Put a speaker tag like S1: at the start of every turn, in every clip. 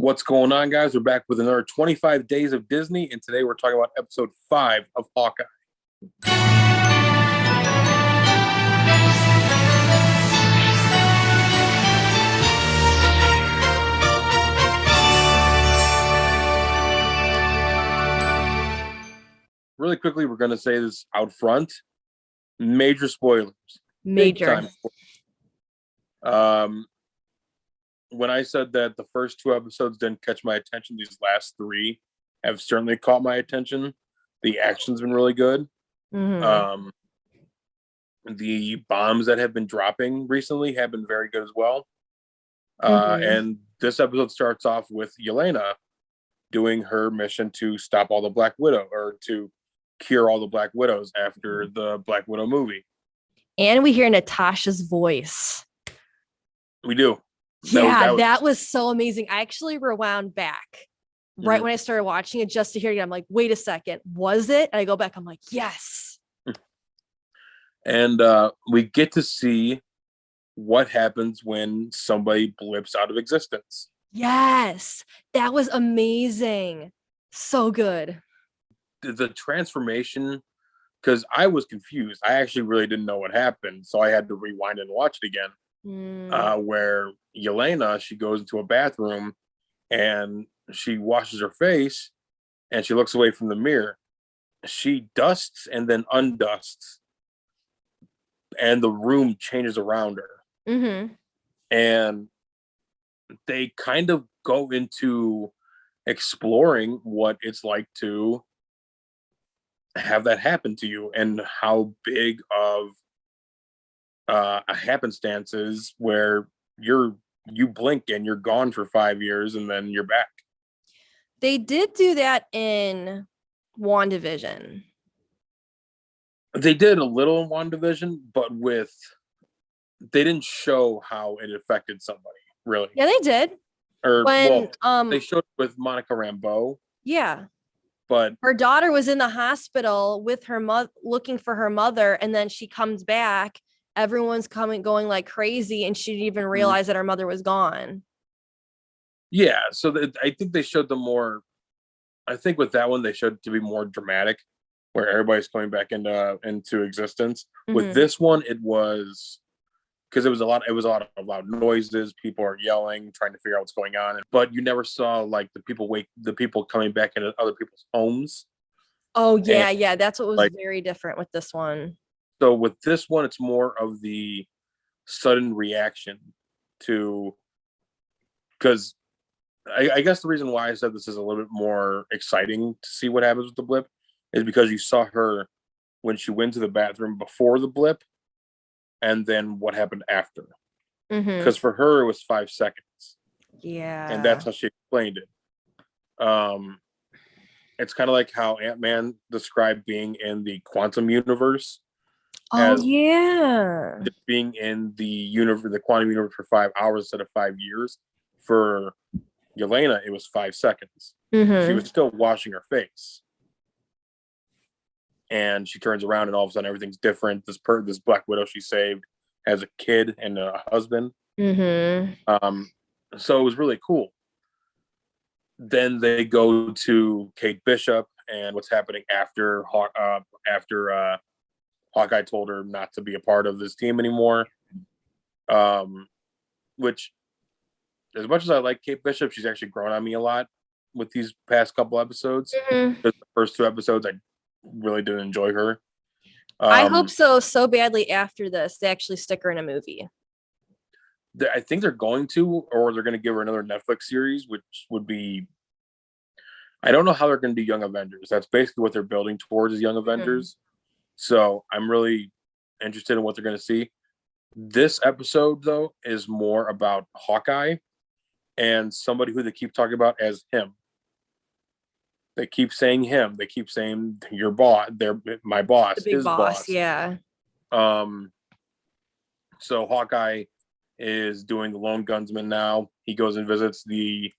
S1: What's going on, guys? We're back with another 25 Days of Disney, and today we're talking about episode 5 of Hawkeye. Really quickly, we're going to say this out front. Major spoilers.
S2: Major.
S1: When I said that the first 2 episodes didn't catch my attention, these last 3 have certainly caught my attention. The action's been really good.
S2: Mm-hmm.
S1: The bombs that have been dropping recently have been very good as well. And this episode starts off with Yelena doing her mission to stop all the Black Widow, or to cure all the Black Widows after the Black Widow movie.
S2: And we hear Natasha's voice.
S1: We do.
S2: That was so amazing. I actually rewound back right when I started watching it just to hear it again. I'm like, wait a second, was it? And I go back, I'm like, yes.
S1: And we get to see what happens when somebody blips out of existence.
S2: Yes, that was amazing. So good.
S1: The transformation, because I was confused. I actually really didn't know what happened, so I had to rewind and watch it again. Where Yelena, she goes into a bathroom and she washes her face and she looks away from the mirror. She dusts and then undusts, and the room changes around her. And they kind of go into exploring what it's like to have that happen to you, and how big of a happenstance is where you blink and you're gone for 5 years and then you're back.
S2: They did do that in WandaVision.
S1: They did a little in WandaVision, but they didn't show how it affected somebody, really.
S2: Yeah, they did.
S1: They showed it with Monica Rambeau.
S2: Yeah.
S1: But
S2: her daughter was in the hospital with her mother, looking for her mother, and then she comes back. Everyone's going like crazy, and she didn't even realize that her mother was gone.
S1: Yeah, so I think they showed them more. I think with that one, they showed it to be more dramatic, where everybody's coming back into existence. With this one, it was because it was a lot of loud noises. People are yelling, trying to figure out what's going on. But you never saw like the people coming back into other people's homes.
S2: Oh yeah, that's what was very different with this one.
S1: So with this one, it's more of the sudden reaction to, because I guess the reason why I said this is a little bit more exciting to see what happens with the blip is because you saw her when she went to the bathroom before the blip, and then what happened after. Because for her, it was 5 seconds.
S2: Yeah.
S1: And that's how she explained it. It's kind of like how Ant-Man described being in the quantum universe.
S2: Oh, yeah.
S1: Being in the quantum universe for 5 hours instead of 5 years. For Yelena, it was 5 seconds. She was still washing her face. And she turns around and all of a sudden everything's different. This Black Widow she saved has a kid and a husband. So it was really cool. Then they go to Kate Bishop and what's happening after Hawkeye told her not to be a part of this team anymore. Which, as much as I like Kate Bishop, she's actually grown on me a lot with these past couple episodes. The first 2 episodes, I really didn't enjoy her.
S2: I hope so badly after this they actually stick her in a movie.
S1: I think they're going to, or they're going to give her another Netflix series, which would be, I don't know how they're going to do Young Avengers. That's basically what they're building towards, is Young Avengers. So I'm really interested in what they're going to see. This episode, though, is more about Hawkeye and somebody who they keep talking about as him. They keep saying him. They keep saying your boss. They're my boss.
S2: The big
S1: his boss.
S2: Yeah.
S1: So Hawkeye is doing the Lone Gunsman now. He goes and visits the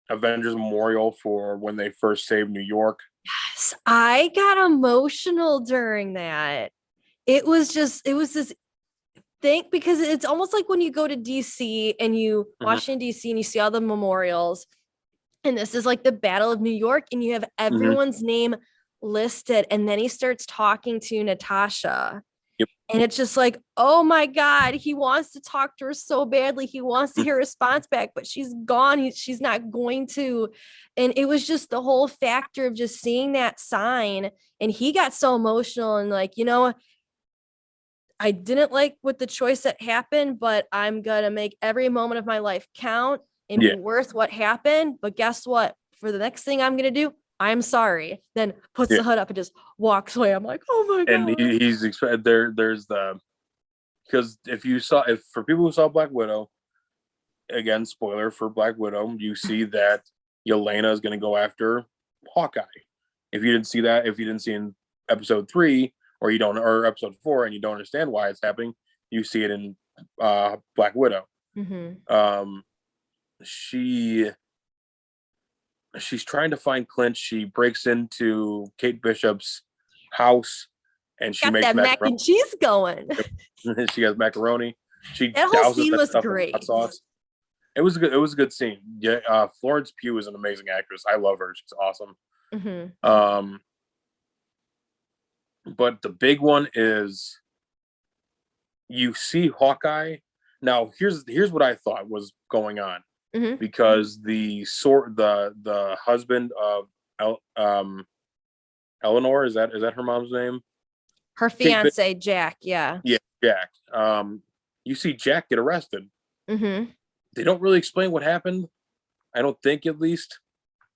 S1: Avengers Memorial for when they first saved New York.
S2: Yes, I got emotional during that. It was this think, because it's almost like when you go to DC and you Washington DC and you see all the memorials, and this is like the Battle of New York, and you have everyone's name listed, and then he starts talking to Natasha.
S1: Yep.
S2: And it's just like, oh my God, he wants to talk to her so badly. He wants to hear a response back, but she's gone. She's not going to. And it was just the whole factor of just seeing that sign. And he got so emotional and like, I didn't like with the choice that happened, but I'm going to make every moment of my life count and be worth what happened. But guess what? For the next thing I'm going to do, I'm sorry. Then puts the hood up and just walks away. I'm like, oh my God.
S1: And he's there's the, because if for people who saw Black Widow, again, spoiler for Black Widow, you see that Yelena is going to go after Hawkeye. If you didn't see that, if you didn't see in episode 3 or episode 4 and you don't understand why it's happening, you see it in Black Widow. She's trying to find Clint. She breaks into Kate Bishop's house and she makes
S2: that mac and cheese going.
S1: She has macaroni.
S2: That whole scene was great.
S1: Hot sauce. It was good. It was a good scene. Yeah, Florence Pugh is an amazing actress. I love her. She's awesome. But the big one is you see Hawkeye. Now, here's what I thought was going on, because the husband of Eleanor, is that her mom's name?
S2: Her fiance, Jack. Yeah.
S1: Yeah, Jack. You see Jack get arrested. They don't really explain what happened. I don't think, at least.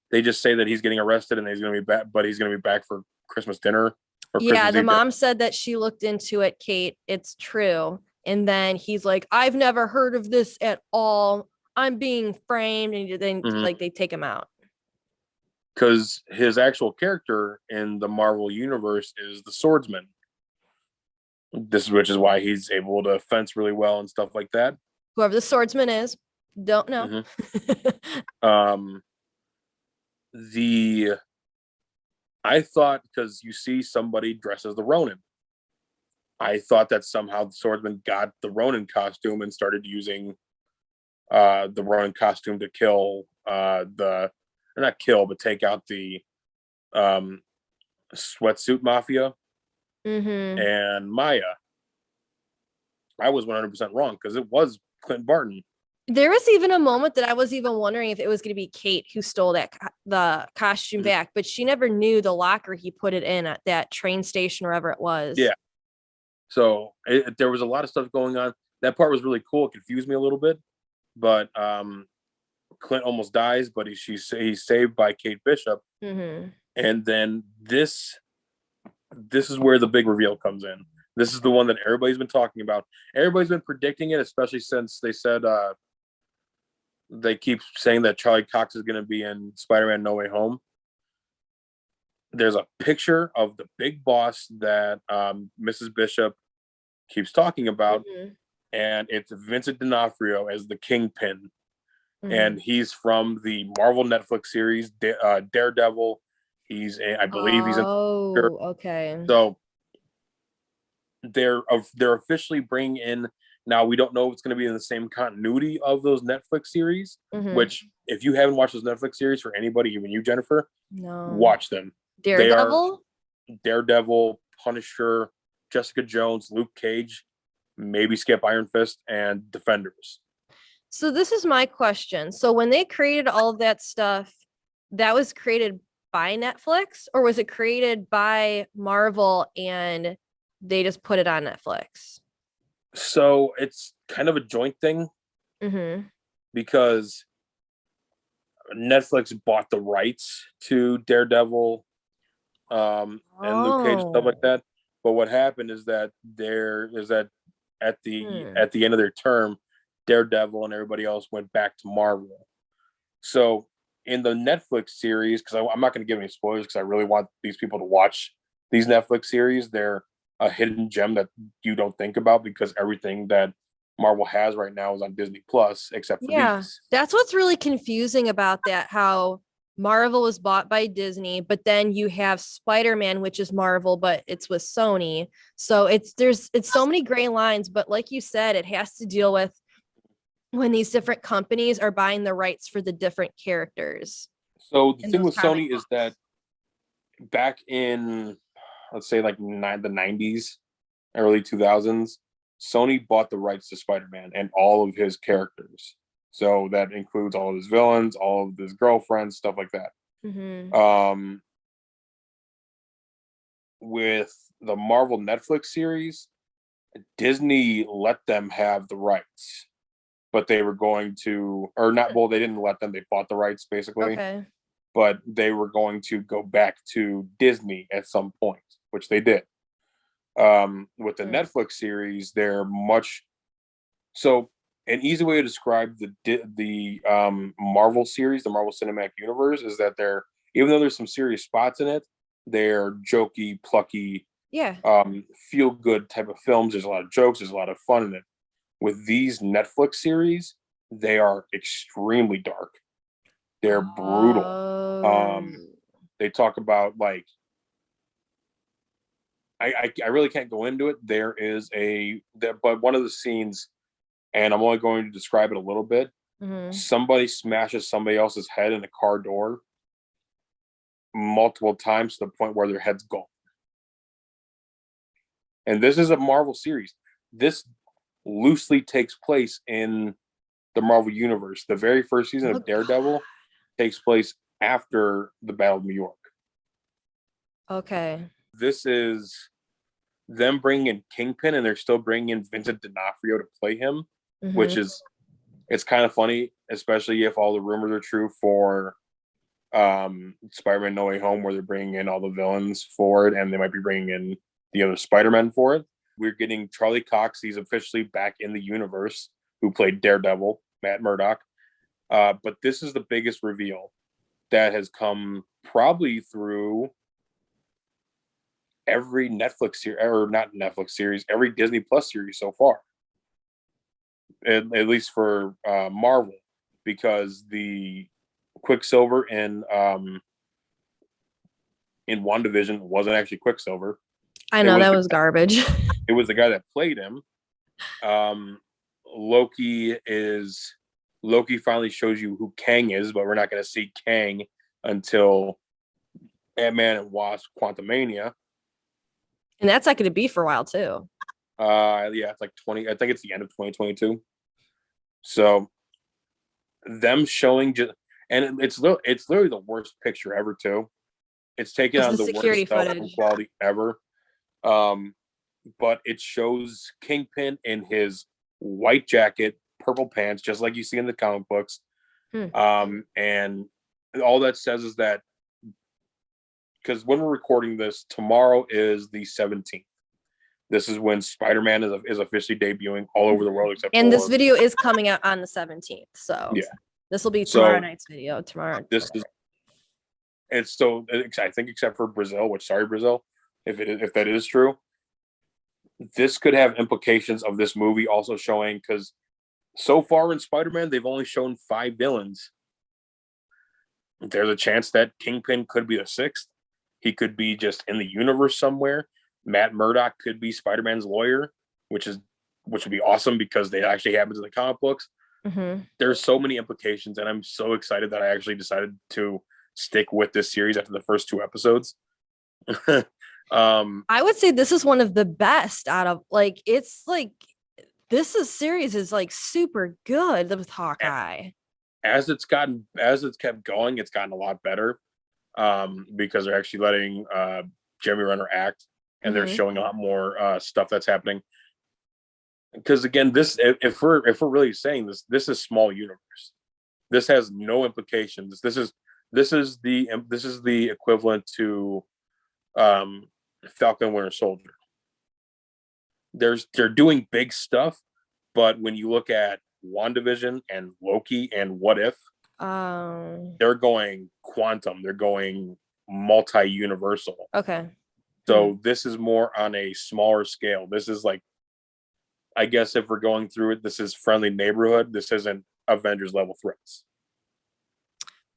S1: They just say that he's getting arrested and he's going to be back, but he's going to be back for Christmas dinner.
S2: Yeah, the mom said that she looked into it, Kate. It's true. And then he's like, I've never heard of this at all. I'm being framed. And then like they take him out.
S1: Because his actual character in the Marvel universe is the swordsman. Which is why he's able to fence really well and stuff like that.
S2: Whoever the swordsman is, don't know.
S1: I thought, because you see somebody dressed as the Ronin, I thought that somehow the swordsman got the Ronin costume and started using the Ronin costume to kill not kill, but take out the sweatsuit mafia and Maya. I was 100% wrong, because it was Clint Barton.
S2: There was even a moment that I was even wondering if it was going to be Kate who stole the costume back, but she never knew the locker he put it in at that train station, wherever it was.
S1: Yeah. So there was a lot of stuff going on. That part was really cool. It confused me a little bit, but Clint almost dies, but he's saved by Kate Bishop. And then this is where the big reveal comes in. This is the one that everybody's been talking about. Everybody's been predicting it, especially since they said they keep saying that Charlie Cox is going to be in Spider-Man No Way Home. There's a picture of the big boss that Mrs. Bishop keeps talking about, and it's Vincent D'Onofrio as the Kingpin. And he's from the Marvel Netflix series Daredevil. I believe he's in.
S2: Oh, okay.
S1: So they're officially bringing in. Now, we don't know if it's going to be in the same continuity of those Netflix series, which, if you haven't watched those Netflix series, for anybody, even you, Jennifer, watch them.
S2: Daredevil?
S1: Daredevil, Punisher, Jessica Jones, Luke Cage, maybe skip Iron Fist, and Defenders.
S2: So this is my question. So when they created all of that stuff, that was created by Netflix, or was it created by Marvel and they just put it on Netflix?
S1: So it's kind of a joint thing, because Netflix bought the rights to Daredevil and Luke Cage and stuff like that. But what happened is that at the end of their term, Daredevil and everybody else went back to Marvel. So in the Netflix series, because I'm not going to give any spoilers, because I really want these people to watch these Netflix series. They're a hidden gem that you don't think about, because everything that Marvel has right now is on Disney Plus, except for these.
S2: That's what's really confusing about that. How Marvel was bought by Disney, but then you have Spider-Man, which is Marvel, but it's with Sony. So it's so many gray lines, but like you said, it has to deal with when these different companies are buying the rights for the different characters
S1: So the
S2: in
S1: thing
S2: those
S1: with
S2: comic
S1: Sony is that
S2: books.
S1: back in, let's say, like the 90s, early 2000s, Sony bought the rights to Spider-Man and all of his characters. So that includes all of his villains, all of his girlfriends, stuff like that.
S2: Mm-hmm.
S1: Um, with the Marvel Netflix series, Disney let them have the rights, but they were going to, or not, well, they didn't let them, they bought the rights basically,
S2: Okay.
S1: but they were going to go back to Disney at some point, which they did. With the
S2: Mm.
S1: Netflix series, they're much so. An easy way to describe the Marvel series, the Marvel Cinematic Universe, is that they're, even though there's some serious spots in it, they're jokey, plucky,
S2: Yeah.
S1: feel good type of films. There's a lot of jokes. There's a lot of fun in it. With these Netflix series, they are extremely dark. They're brutal.
S2: Oh.
S1: Um, they talk about like I really can't go into it. There is but one of the scenes, and I'm only going to describe it a little bit.
S2: Mm-hmm.
S1: Somebody smashes somebody else's head in a car door multiple times to the point where their head's gone. And this is a Marvel series. This loosely takes place in the Marvel universe. The very first season
S2: Oh
S1: of
S2: God.
S1: Daredevil takes place after the Battle of New York.
S2: Okay.
S1: This is them bringing in Kingpin, and they're still bringing in Vincent D'Onofrio to play him, which
S2: Mm-hmm.
S1: is, it's kind of funny, especially if all the rumors are true for Spider-Man No Way Home, where they're bringing in all the villains for it, and they might be bringing in the other Spider-Man for it. We're getting Charlie Cox. He's officially back in the universe, who played Daredevil, Matt Murdock. But this is the biggest reveal that has come probably through every Netflix series, or not Netflix series, every Disney Plus series so far, at least for Marvel, because the Quicksilver in WandaVision wasn't actually Quicksilver.
S2: I
S1: It
S2: know
S1: was
S2: that was garbage.
S1: the guy that played him. Um, Loki is Loki finally shows you who Kang is, but we're not going to see Kang until Ant-Man and Wasp: Quantumania.
S2: And that's not going to be for a while too.
S1: Yeah, it's like 20. I think it's the end of 2022. So them showing just, and it's literally the worst picture ever too. It's taken
S2: It's
S1: on
S2: the
S1: the worst
S2: security
S1: cell phone
S2: footage.
S1: quality ever. Um, but it shows Kingpin in his white jacket, purple pants, just like you see in the comic books.
S2: Hmm.
S1: And all that says is that, because when we're recording this, tomorrow is the 17th. This is when Spider-Man is officially debuting all over the world, except
S2: And this
S1: for,
S2: video is coming out on the 17th. So
S1: yeah.
S2: this will be tomorrow
S1: So
S2: night's video. Tomorrow.
S1: this is, it's still, I think, except for Brazil, which, sorry Brazil, if that is true, this could have implications of this movie also showing, because so far in Spider-Man they've only shown 5 villains. There's a chance that Kingpin could be the 6th. He could be just in the universe somewhere. Matt Murdock could be Spider-Man's lawyer, which would be awesome because they actually happen in the comic books.
S2: Mm-hmm.
S1: There's so many implications, and I'm so excited that I actually decided to stick with this series after the first 2 episodes.
S2: I would say this is one of the best out of like it's like series is like super good with Hawkeye.
S1: As it's kept going, it's gotten a lot better, because they're actually letting Jeremy Renner act, and they're
S2: Mm-hmm.
S1: showing a lot more stuff that's happening. Because again, this, if we're really saying this is small universe. This has no implications. This is the equivalent to Falcon Winter Soldier. They're doing big stuff, but when you look at WandaVision and Loki and What If, they're going quantum. They're going multi-universal.
S2: Okay.
S1: So this is more on a smaller scale. This is like, I guess if we're going through it, this is friendly neighborhood. This isn't Avengers level threats.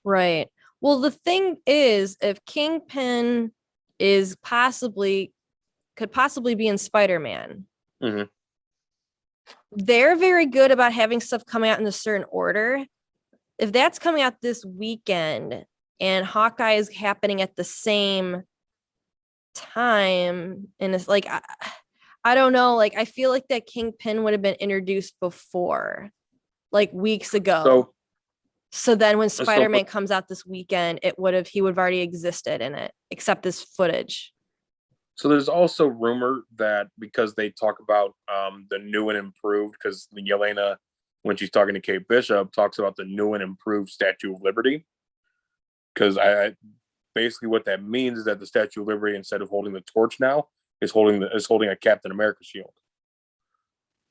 S2: Right. Well, the thing is, if Kingpin could possibly be in Spider-Man,
S1: Mm-hmm.
S2: they're very good about having stuff coming out in a certain order. If that's coming out this weekend and Hawkeye is happening at the same time, and it's like I don't know, like I feel like that Kingpin would have been introduced before, like weeks ago. So then when
S1: So
S2: Spider-Man comes out this weekend, he would have already existed in it, except this footage.
S1: So there's also rumor that because they talk about the new and improved, because Yelena, when she's talking to Kate Bishop, talks about the new and improved Statue of Liberty. Because I basically what that means is that the Statue of Liberty, instead of holding the torch now, is holding a Captain America shield.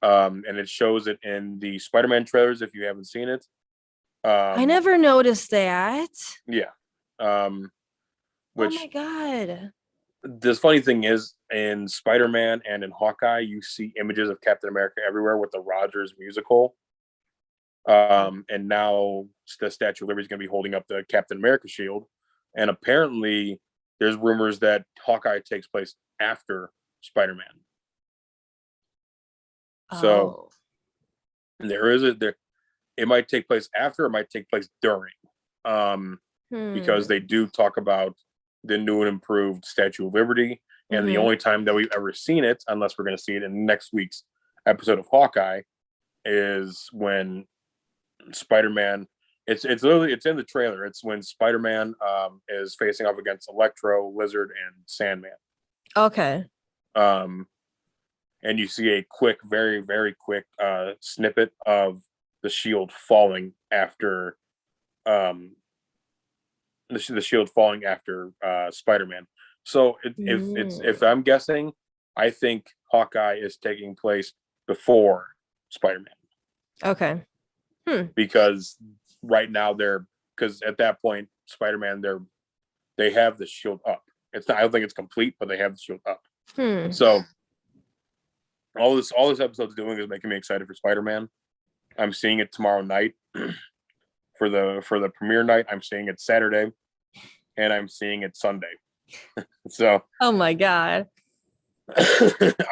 S1: And it shows it in the Spider-Man trailers if you haven't seen it.
S2: I never noticed that.
S1: Yeah.
S2: Oh my God.
S1: The funny thing is, in Spider-Man and in Hawkeye, you see images of Captain America everywhere with the Rogers musical. And now the Statue of Liberty is going to be holding up the Captain America shield. And apparently, there's rumors that Hawkeye takes place after Spider-Man. So it might take place after, it might take place during. Because they do talk about the new and improved Statue of Liberty. And the only time that we've ever seen it, unless we're going to see it in next week's episode of Hawkeye, is when Spider-Man. It's in the trailer. It's when Spider-Man is facing off against Electro, Lizard, and Sandman.
S2: Okay.
S1: And you see a quick, very, very quick snippet of the shield falling after the shield falling after Spider-Man. So if I'm guessing, I think Hawkeye is taking place before Spider-Man.
S2: Okay.
S1: Because right now because at that point Spider-Man they have the shield up. It's not, I don't think it's complete, but they have the shield up. So all this episode's doing is making me excited for Spider-Man. I'm seeing it tomorrow night for the premiere night. I'm seeing it Saturday, and I'm seeing it Sunday. So
S2: oh my God.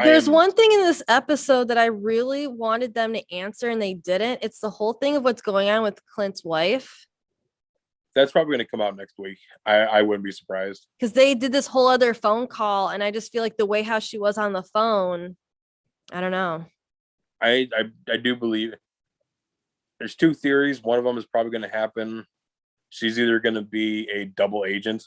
S2: There's one thing in this episode that I really wanted them to answer and they didn't. It's the whole thing of what's going on with Clint's wife.
S1: That's probably going to come out next week. I wouldn't be surprised.
S2: Because they did this whole other phone call, and I just feel like the way how she was on the phone, I don't know.
S1: I do believe there's two theories. One of them is probably going to happen. She's either going to be a double agent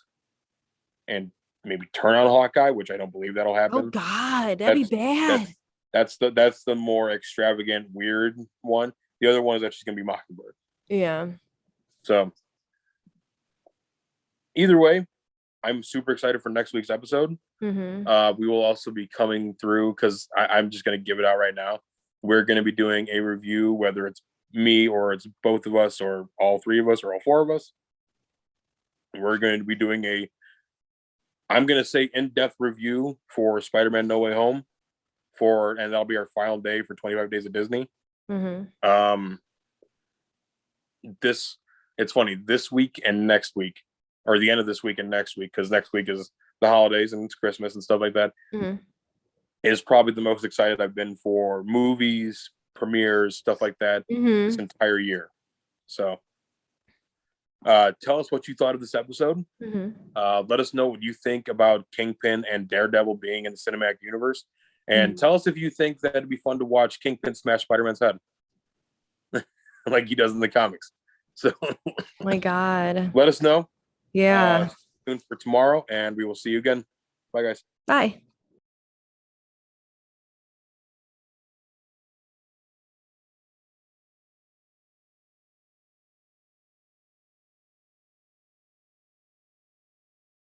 S1: and maybe turn on Hawkeye, which I don't believe that'll happen.
S2: Oh God, that'd be bad.
S1: That's the more extravagant, weird one. The other one is that she's gonna be Mockingbird.
S2: Yeah.
S1: So either way, I'm super excited for next week's episode. We will also be coming through because I'm just gonna give it out right now. We're gonna be doing a review, whether it's me or it's both of us or all three of us or all four of us. We're going to be doing I'm going to say in-depth review for Spider-Man No Way Home and that'll be our final day for 25 Days of Disney. It's funny, this week and next week, or the end of this week and next week, because next week is the holidays and it's Christmas and stuff like that, is probably the most excited I've been for movies, premieres, stuff like that this entire year. So tell us what you thought of this episode. Let us know what you think about Kingpin and Daredevil being in the cinematic universe. And tell us if you think that it'd be fun to watch Kingpin smash Spider-Man's head like he does in the comics. So,
S2: my God.
S1: Let us know.
S2: Yeah.
S1: Soon for tomorrow, and we will see you again. Bye, guys.
S2: Bye.